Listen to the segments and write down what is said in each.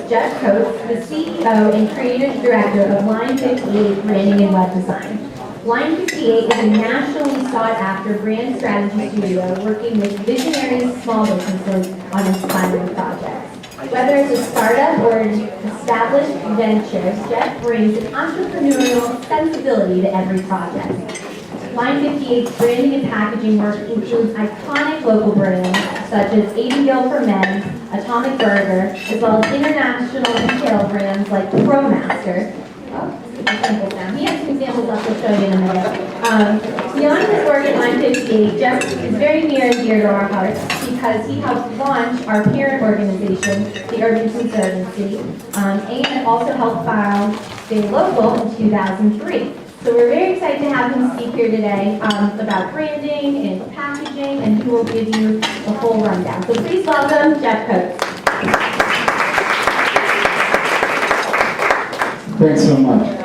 Geoff, the CEO and creative director of Line 58 Branding and Web Design. Line 58 is a nationally sought-after brand strategy studio working with visionary small businesses on inspiring projects. Whether it's a startup or an established venture, Geoff brings an entrepreneurial sensibility to every project. Line 58's branding and packaging work includes iconic local brands such as 80 Gill for Men, Atomic Burger, as well as international retail brands like ProMaster. He has some examples I'll show you in a minute. Beyond his work at Line 58, Geoff is very near and dear to our hearts because he helped launch our parent organization, the Urban Conservancy, and also helped found Stay Local in 2003. So we're very excited to have him speak here today about branding and packaging, and he will give you a full rundown. So please welcome Geoff Coates. Thanks so much.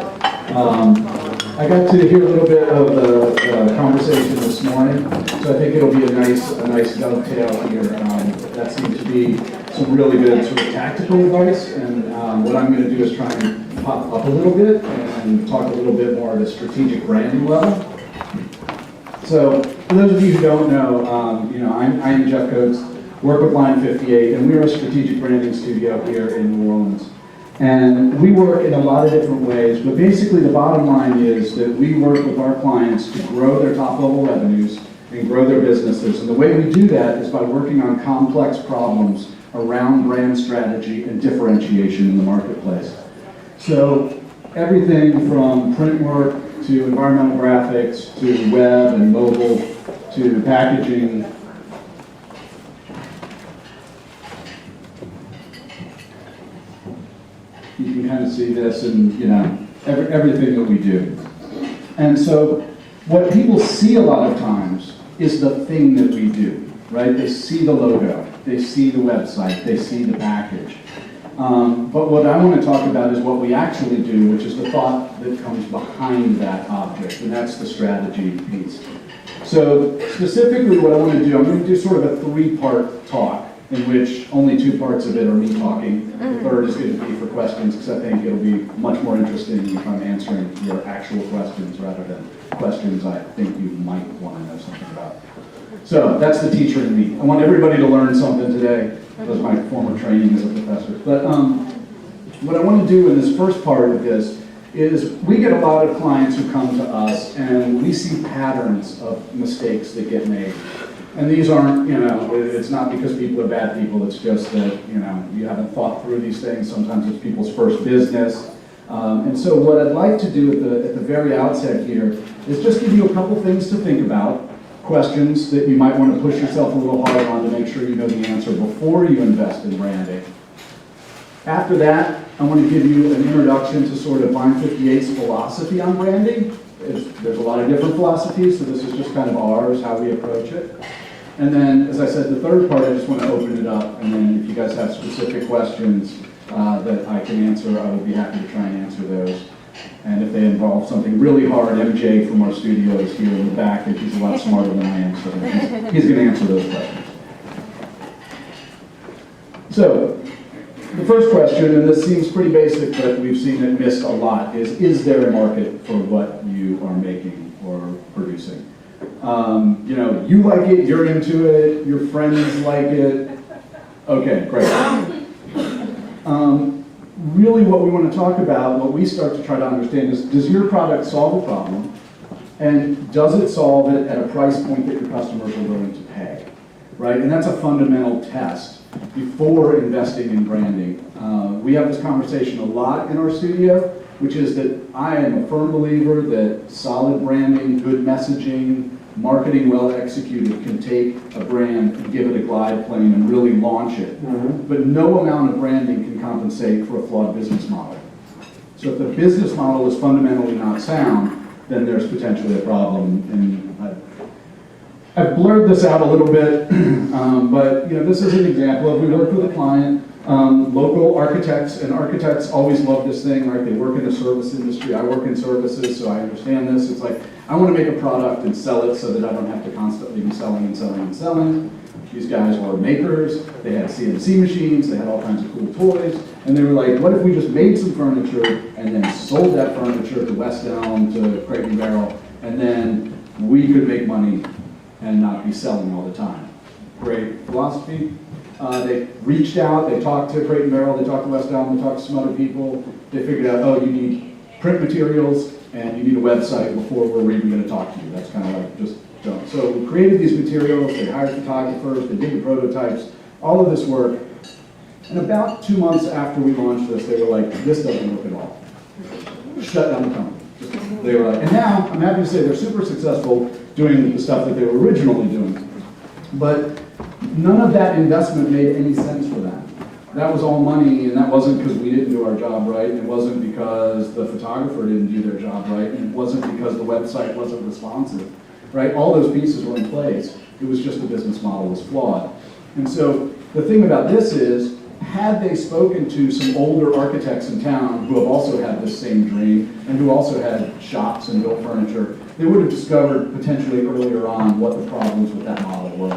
I got to hear a little bit of the conversation this morning, so I think it'll be a nice dovetail here. That seems to be some really good sort of tactical advice, and what I'm going to do is try and pop up a little bit and talk a little bit more at a strategic branding level. So, for those of you who don't know, I'm Geoff Coates, work with Line 58, and we're a strategic branding studio here in New Orleans. And we work in a lot of different ways, but basically the bottom line is that we work with our clients to grow their top-level revenues and grow their businesses. And the way we do that is by working on complex problems around brand strategy and differentiation in the marketplace. So everything from print work to environmental graphics to web and mobile to packaging. You can kind of see this and, everything that we do. And so what people see a lot of times is the thing that we do, right? They see the logo, they see the website, they see the package. But what I want to talk about is what we actually do, which is the thought that comes behind that object, and that's the strategy piece. So specifically what I want to do, I'm going to do sort of a three-part talk, in which only two parts of it are me talking. The third is going to be for questions, because I think it'll be much more interesting if I'm answering your actual questions rather than questions I think you might want to know something about. So that's the teacher in me. I want everybody to learn something today. That was my former training as a professor. But what I want to do in this first part of this is we get a lot of clients who come to us and we see patterns of mistakes that get made. And these aren't, it's not because people are bad people, it's just that, you haven't thought through these things. Sometimes it's people's first business. And so what I'd like to do at the very outset here is just give you a couple things to think about, questions that you might want to push yourself a little harder on to make sure you know the answer before you invest in branding. After that, I want to give you an introduction to sort of Line 58's philosophy on branding. There's a lot of different philosophies, so this is just kind of ours, how we approach it. And then, as I said, the third part, I just want to open it up, and then if you guys have specific questions that I can answer, I would be happy to try and answer those. And if they involve something really hard, MJ from our studio is here in the back, and he's a lot smarter than I am, so he's going to answer those questions. So, the first question, and this seems pretty basic, but we've seen it missed a lot, is there a market for what you are making or producing? You like it, you're into it, your friends like it. Okay, great. Really what we want to talk about, what we start to try to understand is, does your product solve a problem? And does it solve it at a price point that your customers are willing to pay? Right? And that's a fundamental test before investing in branding. We have this conversation a lot in our studio, which is that I am a firm believer that solid branding, good messaging, marketing well executed can take a brand and give it a glide plane and really launch it. But no amount of branding can compensate for a flawed business model. So if the business model is fundamentally not sound, then there's potentially a problem. And I've blurred this out a little bit, but this is an example of we worked with a client, local architects, and architects always love this thing, right? They work in the service industry. I work in services, so I understand this. It's like, I want to make a product and sell it so that I don't have to constantly be selling and selling and selling. These guys were makers. They had CNC machines. They had all kinds of cool toys. And they were like, what if we just made some furniture and then sold that furniture to West Elm, to Crate and Barrel, and then we could make money and not be selling all the time. Great philosophy. They reached out, they talked to Crate and Barrel, they talked to West Elm, they talked to some other people. They figured out, oh, you need print materials and you need a website before we're even going to talk to you. That's kind of like just don't. So we created these materials, they hired photographers, they did the prototypes, all of this work. And about 2 months after we launched this, they were like, this doesn't work at all. Shut down the company. They were like, and now I'm happy to say they're super successful doing the stuff that they were originally doing. But none of that investment made any sense for them. That was all money, and that wasn't because we didn't do our job right. It wasn't because the photographer didn't do their job right. And it wasn't because the website wasn't responsive, right? All those pieces were in place. It was just the business model was flawed. And so the thing about this is, had they spoken to some older architects in town who have also had this same dream and who also had shops and built furniture, they would have discovered potentially earlier on what the problems with that model were.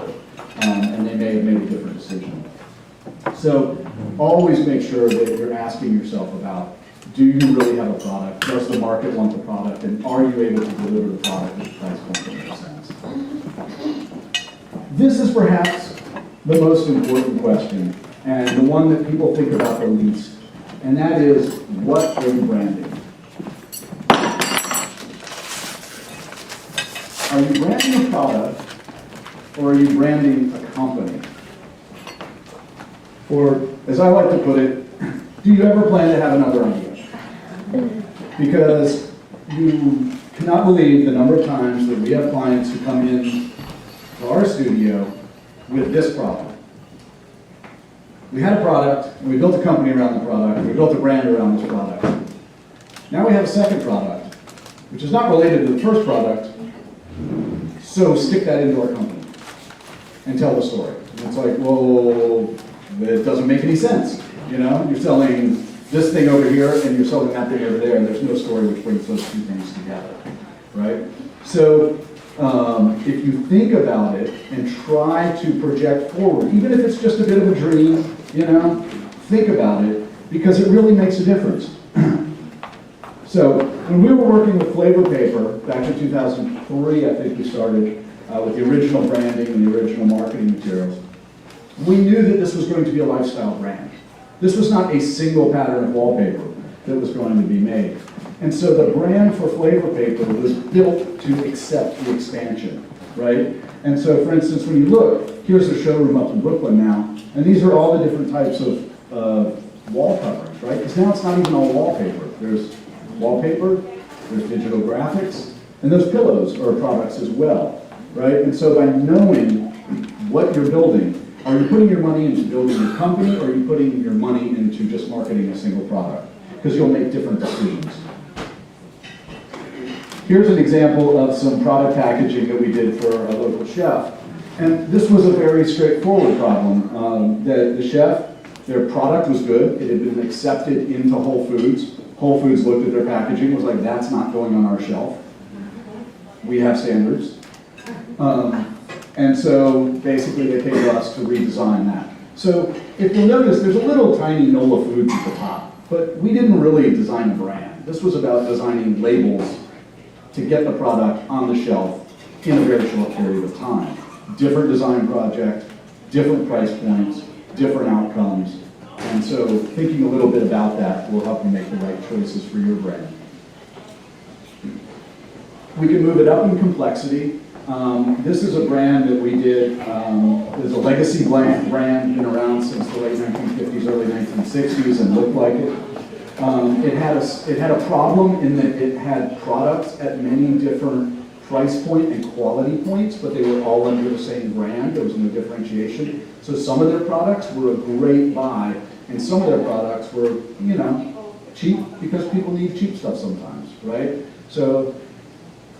And they may have made a different decision. So always make sure that you're asking yourself about, do you really have a product? Does the market want the product? And are you able to deliver the product at a price point that makes sense? This is perhaps the most important question, and the one that people think about the least, and that is, what are you branding? Are you branding a product, or are you branding a company? Or, as I like to put it, do you ever plan to have another idea? Because you cannot believe the number of times that we have clients who come in to our studio with this problem. We had a product, and we built a company around the product, and we built a brand around this product. Now we have a second product, which is not related to the first product, so stick that into our company and tell the story. And it's like, well, it doesn't make any sense. You know, you're selling this thing over here and you're selling that thing over there, and there's no story which brings those two things together, right? So if you think about it and try to project forward, even if it's just a bit of a dream, you know, think about it, because it really makes a difference. So when we were working with Flavor Paper back in 2003, I think we started with the original branding and the original marketing materials, we knew that this was going to be a lifestyle brand. This was not a single pattern of wallpaper that was going to be made. And so the brand for Flavor Paper was built to accept the expansion, right? And so, for instance, when you look, here's a showroom up in Brooklyn now, and these are all the different types of wall coverings, right? Because now it's not even all wallpaper. There's wallpaper, there's digital graphics, and those pillows are products as well, right? And so by knowing what you're building, are you putting your money into building your company, or are you putting your money into just marketing a single product? Because you'll make different decisions. Here's an example of some product packaging that we did for a local chef. And this was a very straightforward problem. The chef, their product was good. It had been accepted into Whole Foods. Whole Foods looked at their packaging, was like, that's not going on our shelf. We have standards. And so basically they paid us to redesign that. So if you'll notice, there's a little tiny NOLA Foods at the top, but we didn't really design a brand. This was about designing labels to get the product on the shelf in a very short period of time. Different design project, different price points, different outcomes. And so thinking a little bit about that will help you make the right choices for your brand. We can move it up in complexity. This is a brand that we did. There's a legacy brand, been around since the late 1950s, early 1960s, and looked like it. It had a problem in that it had products at many different price point and quality points, but they were all under the same brand. There was no differentiation. So some of their products were a great buy, and some of their products were, you know, cheap, because people need cheap stuff sometimes, right? So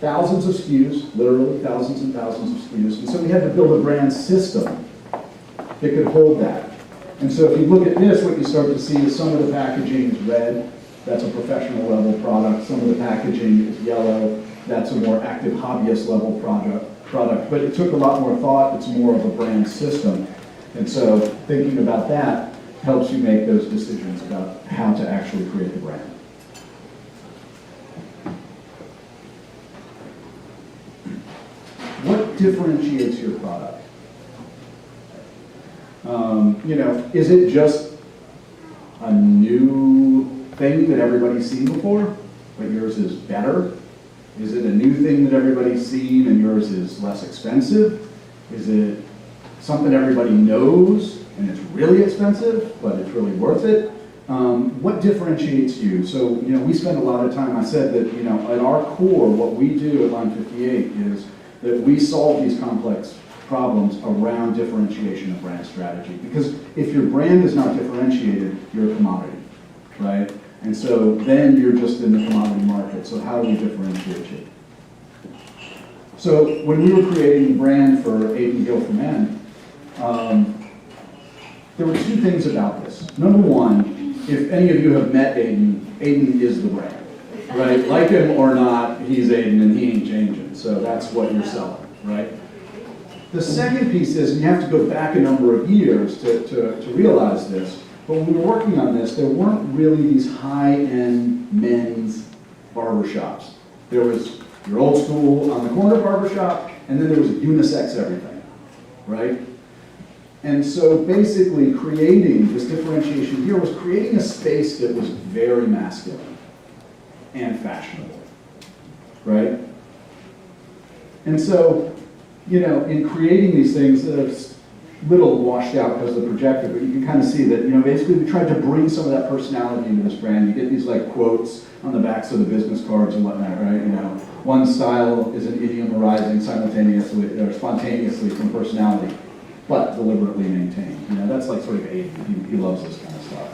thousands of SKUs, literally thousands and thousands of SKUs. And so we had to build a brand system that could hold that. And so if you look at this, what you start to see is some of the packaging is red. That's a professional level product. Some of the packaging is yellow. That's a more active hobbyist level product. But it took a lot more thought. It's more of a brand system. And so thinking about that, helps you make those decisions about how to actually create the brand. What differentiates your product? Is it just a new thing that everybody's seen before, but yours is better? Is it a new thing that everybody's seen and yours is less expensive? Is it something everybody knows and it's really expensive, but it's really worth it? What differentiates you? So, we spend a lot of time, I said that, at our core, what we do at Line 58 is that we solve these complex problems around differentiation of brand strategy. Because if your brand is not differentiated, you're a commodity, right? And so then you're just in the commodity market. So how do we differentiate you? So when we were creating the brand for Aiden Gill for Men, there were two things about this. Number one, if any of you have met Aiden, Aiden is the brand, right? Like him or not, he's Aiden and he ain't changing. So that's what you're selling, right? The second piece is, and you have to go back a number of years to realize this, but when we were working on this, there weren't really these high-end men's barbershops. There was your old school on the corner barbershop, and then there was unisex everything, right? And so basically creating this differentiation here was creating a space that was very masculine and fashionable, right? And so, in creating these things, it's a little washed out because of the projector, but you can kind of see that, basically we tried to bring some of that personality into this brand. You get these like quotes on the backs of the business cards and whatnot, right? One style is an idiom arising simultaneously or spontaneously from personality, but deliberately maintained. That's like sort of Aiden. He loves this kind of stuff.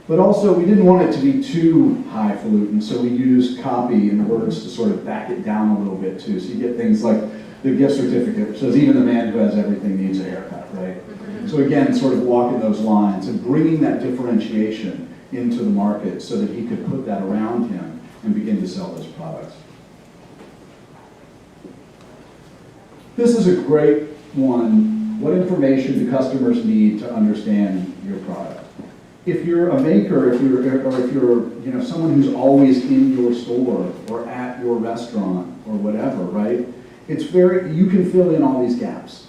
But also, we didn't want it to be too highfalutin, so we used copy and words to sort of back it down a little bit too. So you get things like the gift certificate, which says even the man who has everything needs a haircut, right? So again, sort of walking those lines and bringing that differentiation into the market so that he could put that around him and begin to sell those products. This is a great one. What information do customers need to understand your product? If you're a maker, if you're someone who's always in your store or at your restaurant or whatever, right? You can fill in all these gaps,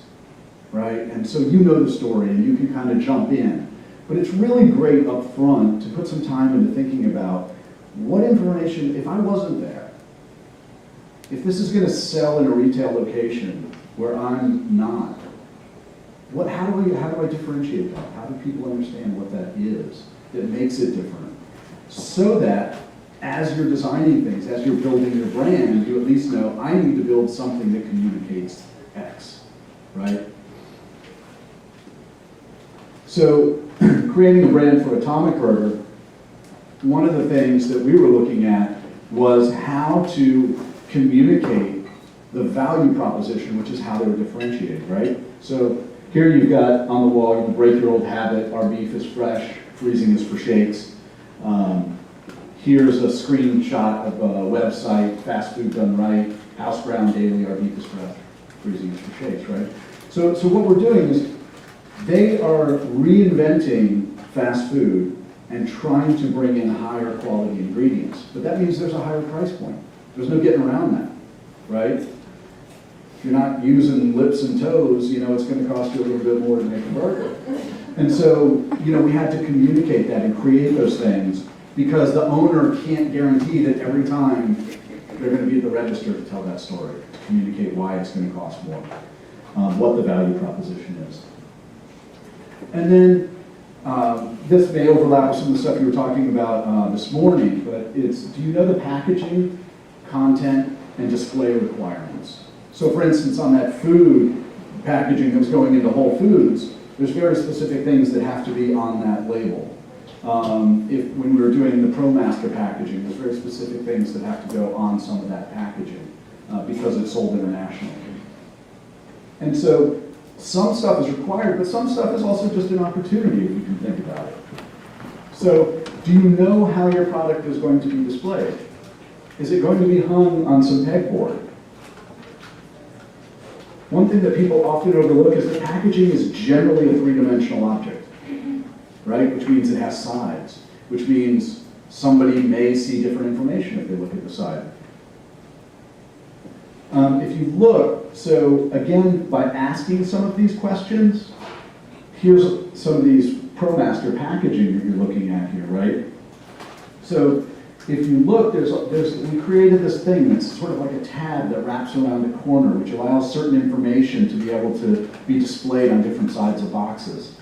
right? And so you know the story and you can kind of jump in. But it's really great up front to put some time into thinking about what information, if I wasn't there, if this is going to sell in a retail location where I'm not, how do I differentiate that? How do people understand what that is that makes it different? So that as you're designing things, as you're building your brand, you at least know, I need to build something that communicates X, right? So creating a brand for Atomic Burger, one of the things that we were looking at was how to communicate the value proposition, which is how they were differentiated, right? So here you've got on the wall, you break your old habit, our beef is fresh, freezing is for shakes. Here's a screenshot of a website, fast food done right, house ground daily, our beef is fresh, freezing is for shakes, right? So what we're doing is they are reinventing fast food and trying to bring in higher quality ingredients. But that means there's a higher price point. There's no getting around that, right? If you're not using lips and toes, it's going to cost you a little bit more to make a burger. And so, we had to communicate that and create those things because the owner can't guarantee that every time they're going to be at the register to tell that story, to communicate why it's going to cost more, what the value proposition is. And then, this may overlap with some of the stuff you were talking about this morning, but do you know the packaging, content, and display requirements? So for instance, on that food packaging that was going into Whole Foods, there's very specific things that have to be on that label. When we were doing the ProMaster packaging, there's very specific things that have to go on some of that packaging because it's sold internationally. And so some stuff is required, but some stuff is also just an opportunity if you can think about it. So do you know how your product is going to be displayed? Is it going to be hung on some pegboard? One thing that people often overlook is that packaging is generally a three-dimensional object, right? Which means it has sides, which means somebody may see different information if they look at the side. If you look, so again, by asking some of these questions, here's some of these ProMaster packaging that you're looking at here, right? So if you look, we created this thing that's sort of like a tab that wraps around a corner, which allows certain information to be able to be displayed on different sides of boxes.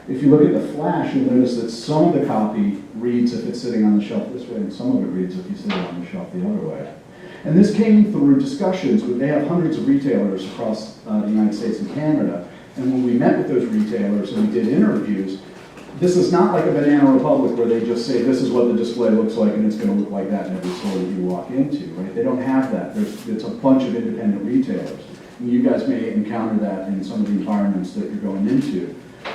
If you look at the flash, you'll notice that some of the copy reads if it's sitting on the shelf this way, and some of it reads if you sit it on the shelf the other way. And this came through discussions. They have hundreds of retailers across the United States and Canada. And when we met with those retailers and we did interviews, this is not like a Banana Republic where they just say, this is what the display looks like and it's going to look like that in every store that you walk into, right? They don't have that. It's a bunch of independent retailers. And you guys may encounter that in some of the environments that you're going into.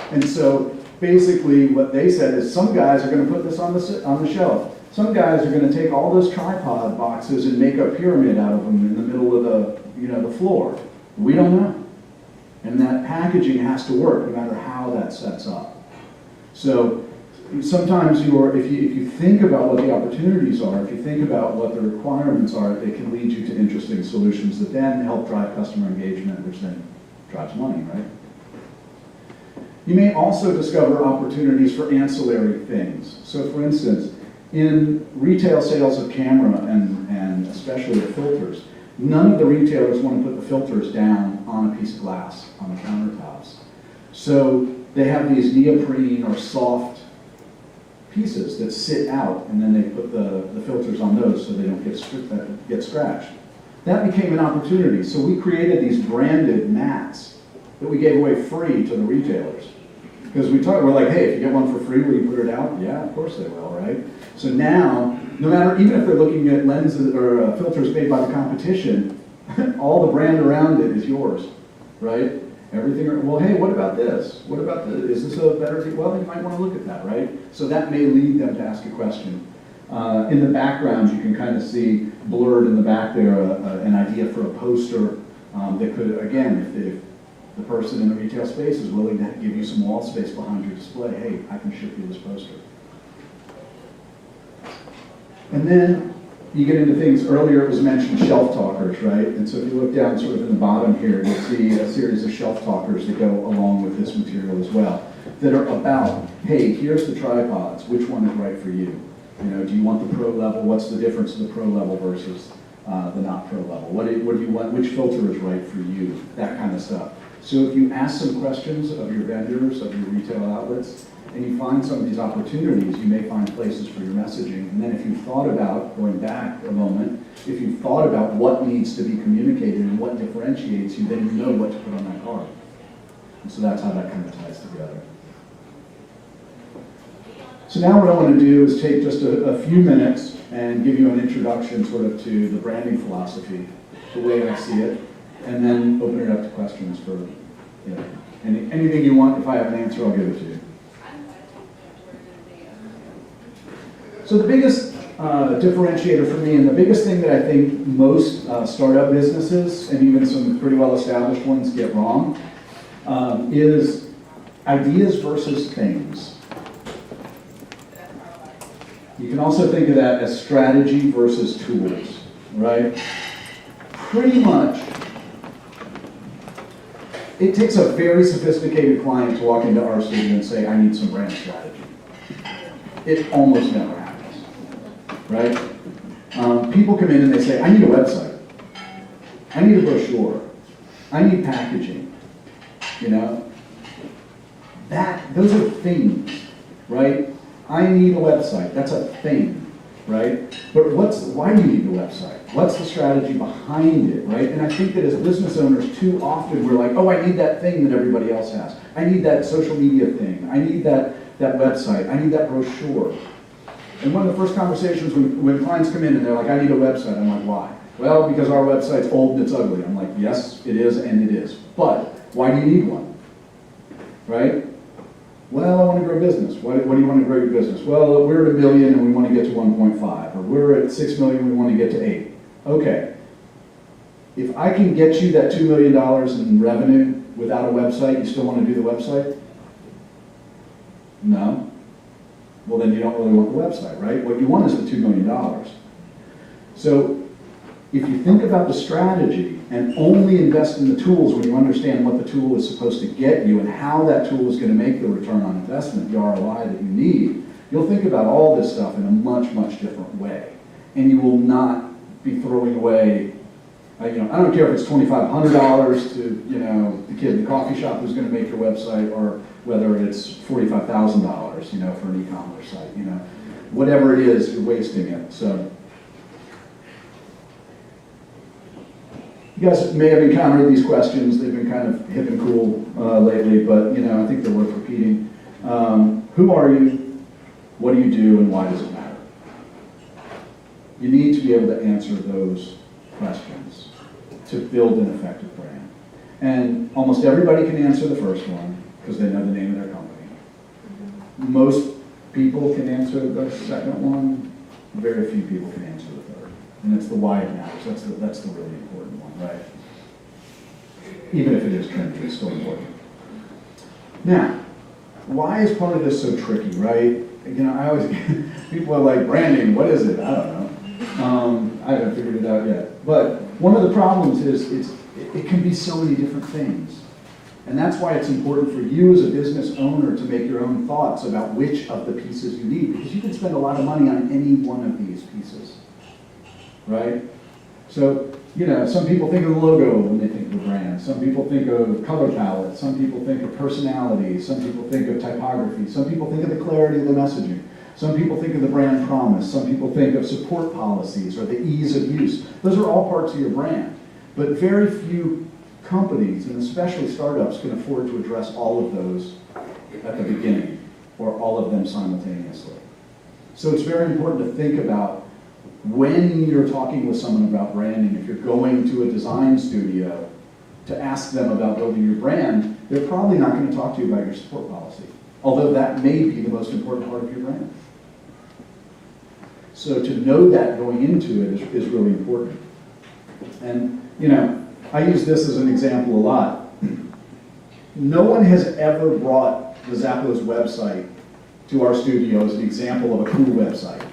And so basically what they said is some guys are going to put this on the shelf. Some guys are going to take all those tripod boxes and make a pyramid out of them in the middle of the floor. We don't know. And that packaging has to work no matter how that sets up. So sometimes if you think about what the opportunities are, if you think about what the requirements are, they can lead you to interesting solutions that then help drive customer engagement, which then drives money, right? You may also discover opportunities for ancillary things. So for instance, in retail sales of camera and especially of filters, none of the retailers want to put the filters down on a piece of glass on the countertops. So they have these neoprene or soft pieces that sit out, and then they put the filters on those so they don't get scratched. That became an opportunity. So we created these branded mats that we gave away free to the retailers. Because we're like, hey, if you get one for free, will you put it out? Yeah, of course they will, right? So now, no matter, even if they're looking at lenses or filters made by the competition, all the brand around it is yours, right? Everything, well, hey, what about this? What about this? Is this a better deal? Well, you might want to look at that, right? So that may lead them to ask a question. In the background, you can kind of see blurred in the back there an idea for a poster that could, again, if the person in the retail space is willing to give you some wall space behind your display, hey, I can ship you this poster. And then you get into things, earlier it was mentioned shelf talkers, right? And so if you look down sort of in the bottom here, you'll see a series of shelf talkers that go along with this material as well, that are about, hey, here's the tripods, which one is right for you? You know, do you want the pro level? What's the difference in the pro level versus the not pro level? What do you want? Which filter is right for you? That kind of stuff. So if you ask some questions of your vendors, of your retail outlets, and you find some of these opportunities, you may find places for your messaging. And then if you've thought about, going back a moment, if you've thought about what needs to be communicated and what differentiates you, then you know what to put on that card. And so that's how that kind of ties together. So now what I want to do is take just a few minutes and give you an introduction sort of to the branding philosophy, the way I see it, and then open it up to questions for, you know, anything you want. If I have an answer, I'll give it to you. So the biggest differentiator for me, and the biggest thing that I think most startup businesses, and even some pretty well-established ones, get wrong, is ideas versus things. You can also think of that as strategy versus tools, right? Pretty much, it takes a very sophisticated client to walk into our studio and say, I need some brand strategy. It almost never happens, right? People come in and they say, I need a website. I need a brochure. I need packaging, you know? Those are things, right? I need a website. That's a thing, right? But why do you need the website? What's the strategy behind it, right? And I think that as business owners, too often we're like, oh, I need that thing that everybody else has. I need that social media thing. I need that website. I need that brochure. And one of the first conversations when clients come in and they're like, I need a website, I'm like, why? Well, because our website's old and it's ugly. I'm like, yes, it is, and it is. But why do you need one, right? Well, I want to grow business. What do you want to grow your business? Well, we're at $1 million and we want to get to 1.5, or we're at $6 million and we want to get to 8. Okay. If I can get you that $2 million in revenue without a website, you still want to do the website? No. Well, then you don't really want the website, right? What you want is the $2 million. So if you think about the strategy and only invest in the tools when you understand what the tool is supposed to get you and how that tool is going to make the return on investment, the ROI that you need, you'll think about all this stuff in a much, much different way. And you will not be throwing away, I don't care if it's $2,500 to, the kid in the coffee shop who's going to make your website, or whether it's $45,000, for an e-commerce site, whatever it is, you're wasting it. So you guys may have encountered these questions. They've been kind of hip and cool lately, but I think they're worth repeating. Who are you? What do you do, and why does it matter? You need to be able to answer those questions to build an effective brand. And almost everybody can answer the first one because they know the name of their company. Most people can answer the second one. Very few people can answer the third. And it's the why it matters. That's the really important one, right? Even if it is trendy, it's still important. Now, why is part of this so tricky, right? I always, people are like, branding, what is it? I don't know. I haven't figured it out yet. But one of the problems is it can be so many different things. And that's why it's important for you as a business owner to make your own thoughts about which of the pieces you need, because you can spend a lot of money on any one of these pieces, right? So, some people think of the logo when they think of a brand. Some people think of color palette. Some people think of personality. Some people think of typography. Some people think of the clarity of the messaging. Some people think of the brand promise. Some people think of support policies or the ease of use. Those are all parts of your brand. But very few companies, and especially startups, can afford to address all of those at the beginning, or all of them simultaneously. So it's very important to think about when you're talking with someone about branding. If you're going to a design studio to ask them about building your brand, they're probably not going to talk to you about your support policy, although that may be the most important part of your brand. So to know that going into it is really important. And, I use this as an example a lot. No one has ever brought the Zappos website to our studio as an example of a cool website,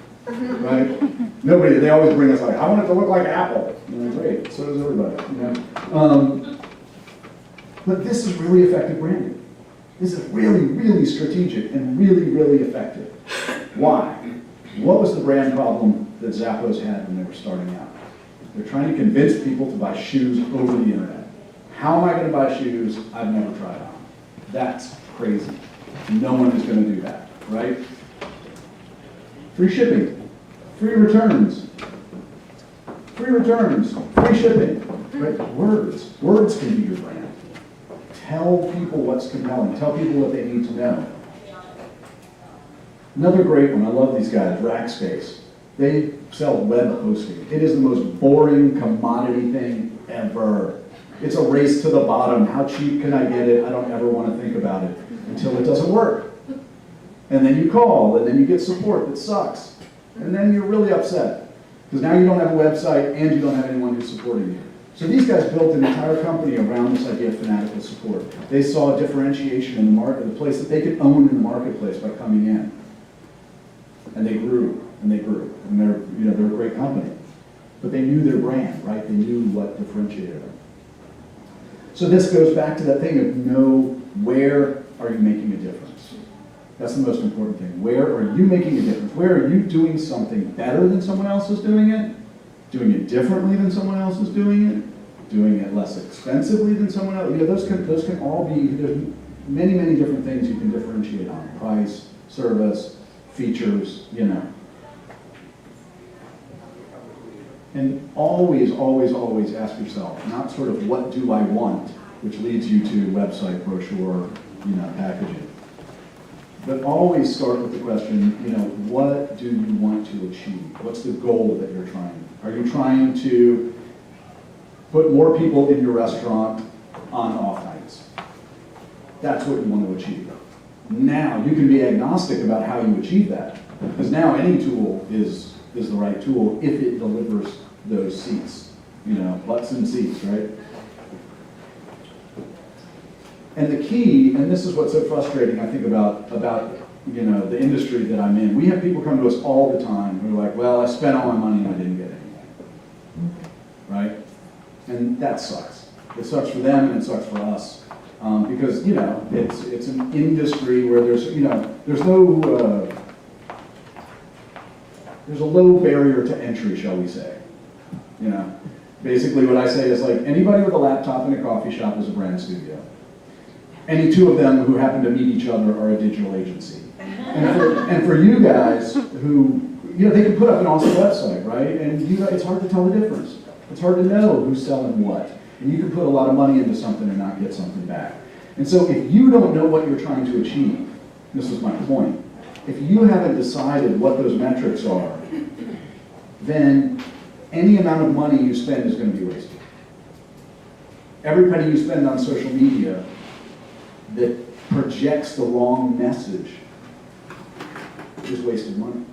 right? Nobody, they always bring us like, I want it to look like Apple. And I'm like, great, so does everybody. But this is really effective branding. This is really, really strategic and really, really effective. Why? What was the brand problem that Zappos had when they were starting out? They're trying to convince people to buy shoes over the internet. How am I going to buy shoes I've never tried on? That's crazy. No one is going to do that, right? Free shipping, free returns, free shipping, right? Words can be your brand. Tell people what's compelling. Tell people what they need to know. Another great one, I love these guys, Rackspace. They sell web hosting. It is the most boring commodity thing ever. It's a race to the bottom. How cheap can I get it? I don't ever want to think about it until it doesn't work. And then you call, and then you get support that sucks. And then you're really upset, because now you don't have a website and you don't have anyone who's supporting you. So these guys built an entire company around this idea of fanatical support. They saw a differentiation in the market, the place that they could own in the marketplace by coming in. And they grew, and they grew. And they're a great company. But they knew their brand, right? They knew what differentiated them. So this goes back to that thing of know where are you making a difference. That's the most important thing. Where are you making a difference? Where are you doing something better than someone else is doing it? Doing it differently than someone else is doing it? Doing it less expensively than someone else? Those can all be, there's many, many different things you can differentiate on. Price, service, features, And always, always, always ask yourself, not sort of what do I want, which leads you to website, brochure, packaging. But always start with the question, what do you want to achieve? What's the goal that you're trying? Are you trying to put more people in your restaurant on off nights? That's what you want to achieve. Now, you can be agnostic about how you achieve that, because now any tool is the right tool if it delivers those seats, butts and seats, right? And the key, and this is what's so frustrating, I think, about you know, the industry that I'm in, we have people come to us all the time who are like, well, I spent all my money and I didn't get anything, right? And that sucks. It sucks for them and it sucks for us. Because, you know, it's an industry where there's, you know, there's a low barrier to entry, shall we say. You know, basically what I say is like, anybody with a laptop in a coffee shop is a brand studio. Any two of them who happen to meet each other are a digital agency. And for you guys who, you know, they can put up an awesome website, right? And you know, it's hard to tell the difference. It's hard to know who's selling what. And you can put a lot of money into something and not get something back. And so if you don't know what you're trying to achieve, this is my point, if you haven't decided what those metrics are, then any amount of money you spend is going to be wasted. Every penny you spend on social media that projects the wrong message is wasted money.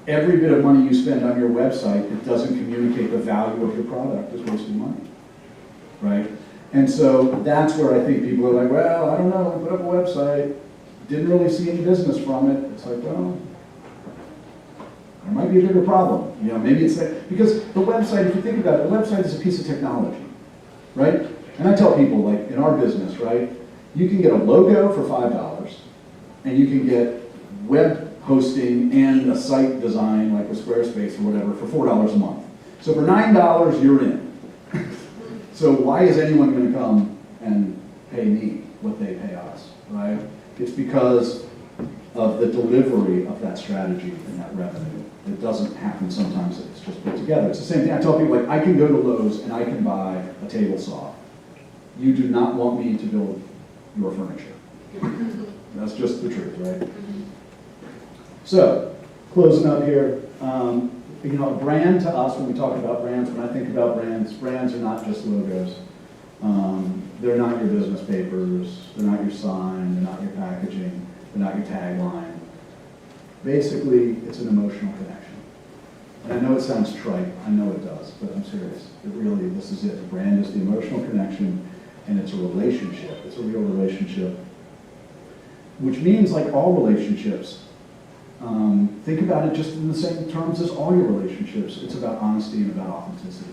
Every bit of money you spend on your website that doesn't communicate the value of your product is wasted money, right? And so that's where I think people are like, well, I don't know, I put up a website, didn't really see any business from it. It's like, well, there might be a bigger problem. You know, maybe it's that, because the website, if you think about it, the website is a piece of technology, right? And I tell people, like in our business, right, you can get a logo for $5, and you can get web hosting and a site design, like with Squarespace or whatever, for $4 a month. So for $9, you're in. So why is anyone going to come and pay me what they pay us, right? It's because of the delivery of that strategy and that revenue. It doesn't happen sometimes, it's just put together. It's the same thing. I tell people, like, I can go to Lowe's and I can buy a table saw. You do not want me to build your furniture. That's just the truth, right? So, closing up here, you know, a brand to us, when we talk about brands, when I think about brands, brands are not just logos. They're not your business papers, they're not your sign, they're not your packaging, they're not your tagline. Basically, it's an emotional connection. And I know it sounds trite, I know it does, but I'm serious. It really, this is it. A brand is the emotional connection, and it's a relationship. It's a real relationship. Which means, like all relationships, think about it just in the same terms as all your relationships. It's about honesty and about authenticity.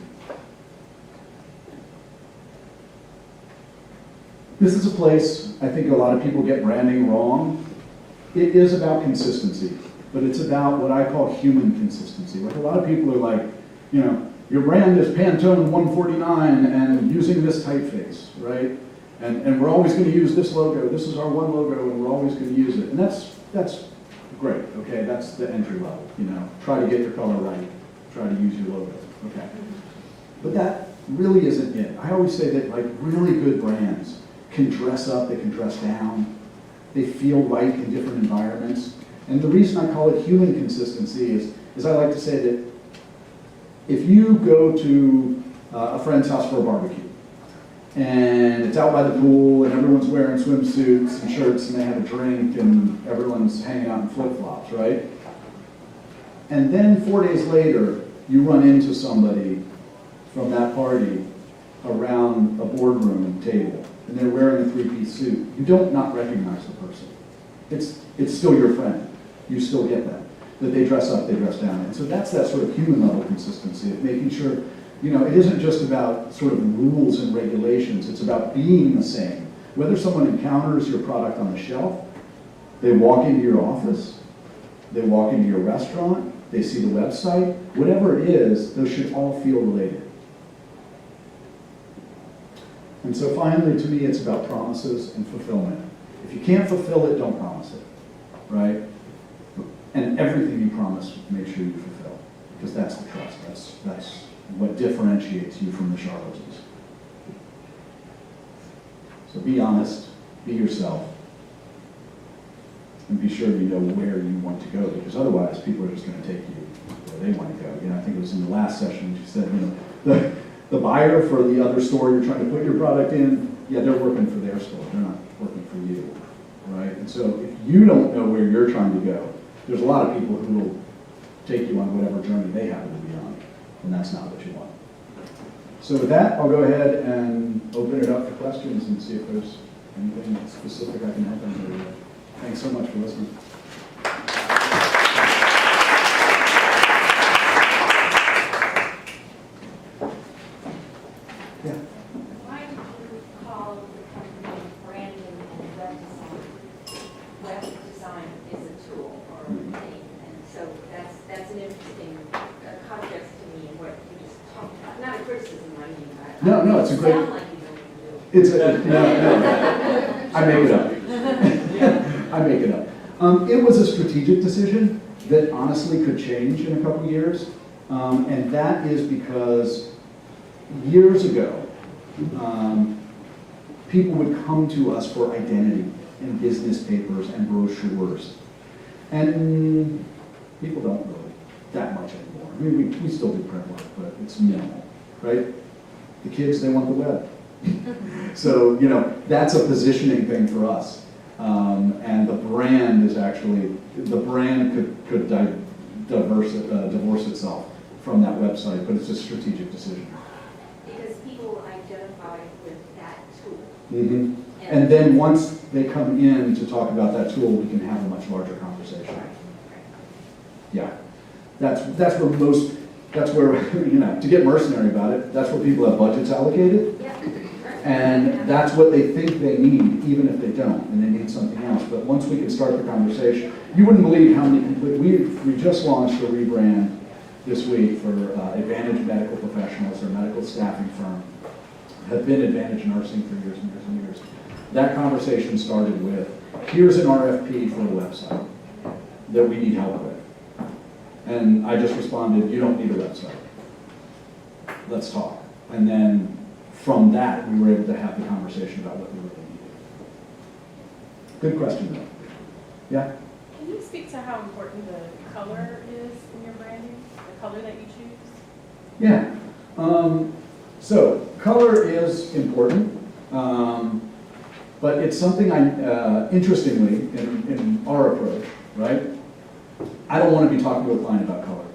This is a place I think a lot of people get branding wrong. It is about consistency, but it's about what I call human consistency. Like a lot of people are like, you know, your brand is Pantone 149 and using this typeface, right? And we're always going to use this logo. This is our one logo, and we're always going to use it. And that's great, okay? That's the entry level, you know. Try to get your color right. Try to use your logo, okay? But that really isn't it. I always say that, like, really good brands can dress up, they can dress down, they feel right in different environments. And the reason I call it human consistency is I like to say that if you go to a friend's house for a barbecue, and it's out by the pool, and everyone's wearing swimsuits and shirts, and they have a drink, and everyone's hanging out in flip-flops, right? And then 4 days later, you run into somebody from that party around a boardroom table, and they're wearing a three-piece suit. You don't not recognize the person. It's still your friend. You still get that they dress up, they dress down. And so that's that sort of human level consistency of making sure, you know, it isn't just about sort of rules and regulations, it's about being the same. Whether someone encounters your product on the shelf, they walk into your office, they walk into your restaurant, they see the website, whatever it is, those should all feel related. And so finally, to me, it's about promises and fulfillment. If you can't fulfill it, don't promise it, right? And everything you promise, make sure you fulfill, because that's the trust. That's what differentiates you from the charlatans. So be honest, be yourself, and be sure you know where you want to go, because otherwise people are just going to take you where they want to go. You know, I think it was in the last session you said, you know, the buyer for the other store you're trying to put your product in, yeah, they're working for their store. They're not working for you, right? And so if you don't know where you're trying to go, there's a lot of people who will take you on whatever journey they happen to be on, and that's not what you want. So with that, I'll go ahead and open it up for questions and see if there's anything specific I can help anybody with. Thanks so much for listening. Yeah. Why did you call the company branding and web design? Web design is a tool or a thing, and so that's an interesting contrast to me and what you just talked about. Not a criticism, I mean. No, it's a great. Sound like you know what you do. It's a, no. I make it up. I make it up. It was a strategic decision that honestly could change in a couple years, and that is because years ago, people would come to us for identity in business papers and brochures, and people don't really that much anymore. I mean, we still do print work, but it's minimal, right? The kids, they want the web. So, that's a positioning thing for us. And the brand is actually, the brand could divorce itself from that website, but it's a strategic decision. Because people identify with that tool. Mm-hmm. And then once they come in to talk about that tool, we can have a much larger conversation. Yeah. That's where, to get mercenary about it, that's where people have budgets allocated. Yeah. And that's what they think they need, even if they don't, and they need something else. But once we can start the conversation, you wouldn't believe how many we just launched a rebrand this week for Advantage Medical Professionals, our medical staffing firm, have been Advantage Nursing for years and years and years. That conversation started with, here's an RFP for a website that we need help with. And I just responded, you don't need a website. Let's talk. And then from that, we were able to have the conversation about what we really needed. Good question, though. Yeah? Can you speak to how important the color is in your branding? The color that you choose? Yeah. So color is important, but it's something interestingly, in our approach, right? I don't want to be talking to a client about color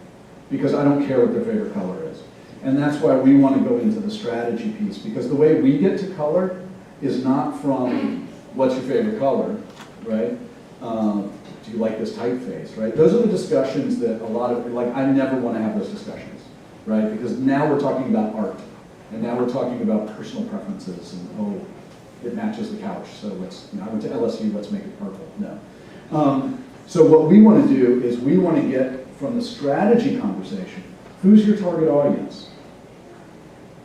because I don't care what their favorite color is. And that's why we want to go into the strategy piece, because the way we get to color is not from what's your favorite color, right? Do you like this typeface, right? Those are the discussions that I never want to have those discussions, right? Because now we're talking about art, and now we're talking about personal preferences, and it matches the couch, so I went to LSU, let's make it purple. No. So what we want to do is we want to get from the strategy conversation, who's your target audience?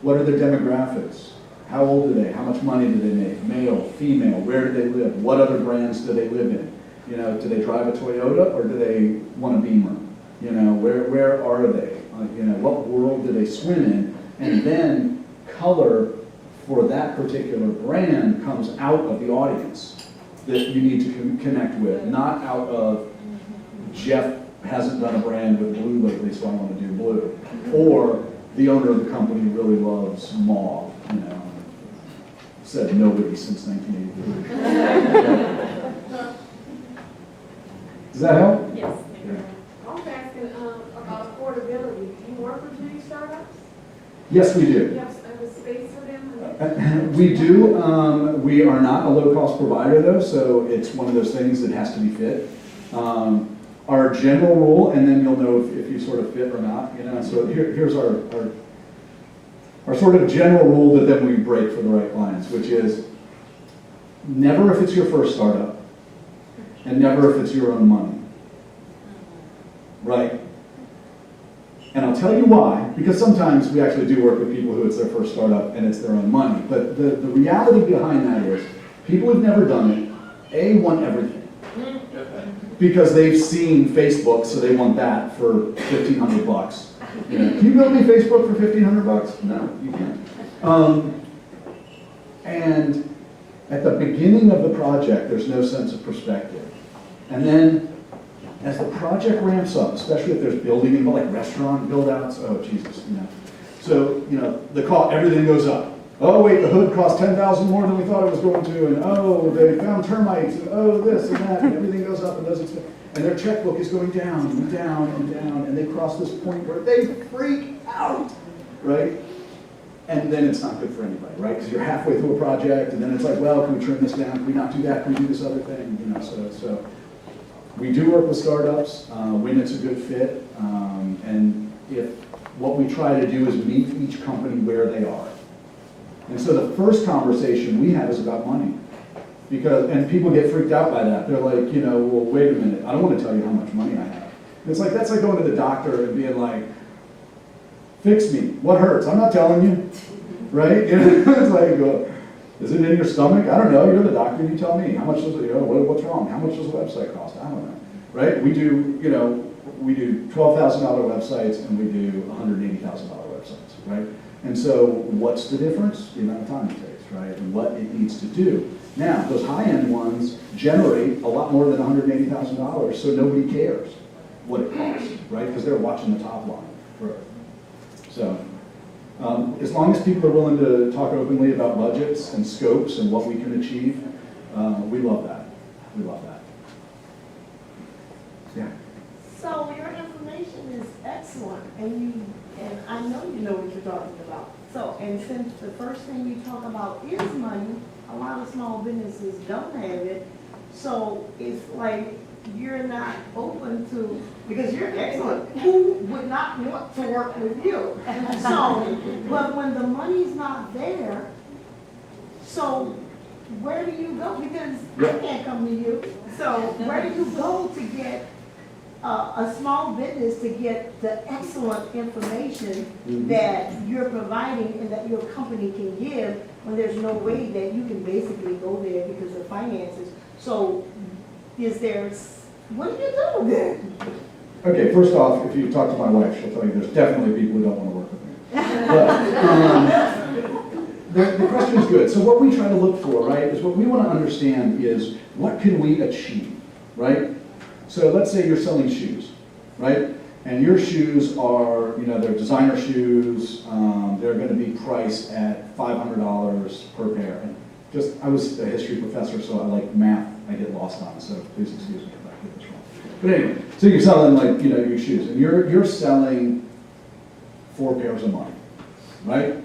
What are their demographics? How old are they? How much money do they make? Male, female, where do they live? What other brands do they live in? Do they drive a Toyota or do they want a Beamer? Where are they? What world do they swim in? And then color for that particular brand comes out of the audience that you need to connect with, not out of Geoff hasn't done a brand with blue lately, so I want to do blue. Or the owner of the company really loves mauve, said nobody since 1983. Does that help? Yes. I was asking about affordability. Do you work with many startups? Yes, we Do you do. have a space for them? We do. We are not a low-cost provider, though, so it's one of those things that has to be fit. Our general rule, and then you'll know if you sort of fit or not. So here's our sort of general rule that then we break for the right clients, which is never if it's your first startup, and never if it's your own money. Right? And I'll tell you why, because sometimes we actually do work with people who it's their first startup and it's their own money. But the reality behind that is people who've never done it, want everything. Because they've seen Facebook, so they want that for $1,500. Can you build me Facebook for $1,500? No, you can't. And at the beginning of the project, there's no sense of perspective. And then as the project ramps up, especially if there's building involved, like restaurant build-outs, oh Jesus, So, the cost, everything goes up. Oh wait, the hood cost $10,000 more than we thought it was going to, and oh, they found termites, and oh this and that, and everything goes up, and and their checkbook is going down and down and down, and they cross this point where they freak out, right? And then it's not good for anybody, right? Because you're halfway through a project, and then it's like, well, can we trim this down? Can we not do that? Can we do this other thing? You know, so we do work with startups when it's a good fit, and if what we try to do is meet each company where they are. And so the first conversation we have is about money. And people get freaked out by that. They're like, you know, well, wait a minute, I don't want to tell you how much money I have. And it's like, that's like going to the doctor and being like, fix me, what hurts? I'm not telling you, right? You know, it's like, is it in your stomach? I don't know, you're the doctor, you tell me. How much does it, you know, what's wrong? How much does a website cost? I don't know, right? We do, you know, we do $12,000 websites and we do $180,000 websites, right? And so what's the difference? The amount of time it takes, right? And what it needs to do. Now, those high-end ones generate a lot more than $180,000, so nobody cares what it costs, right? Because they're watching the top line for. So, as long as people are willing to talk openly about budgets and scopes and what we can achieve, we love that. We love that. Yeah. So your information is excellent, and I know you know what you're talking about. So, and since the first thing you talk about is money, a lot of small businesses don't have it. So it's like you're not open to, because you're excellent, who would not want to work with you? So, but when the money's not there, so where do you go? Because I can't come to you. So where do you go to get a small business to get the excellent information that you're providing and that your company can give when there's no way that you can basically go there because of finances? So is there, what do you do then? Okay, first off, if you talk to my wife, she'll tell you there's definitely people who don't want to work with me. But the question is good. So what we try to look for, right, is what we want to understand is what can we achieve, right? So let's say you're selling shoes, right? And your shoes are, you know, they're designer shoes. They're going to be priced at $500 per pair. And just, I was a history professor, so I like math. I get lost on, so please excuse me if I get this wrong. But anyway, so you're selling, like, you know, your shoes, and you're selling 4 pairs a month, right?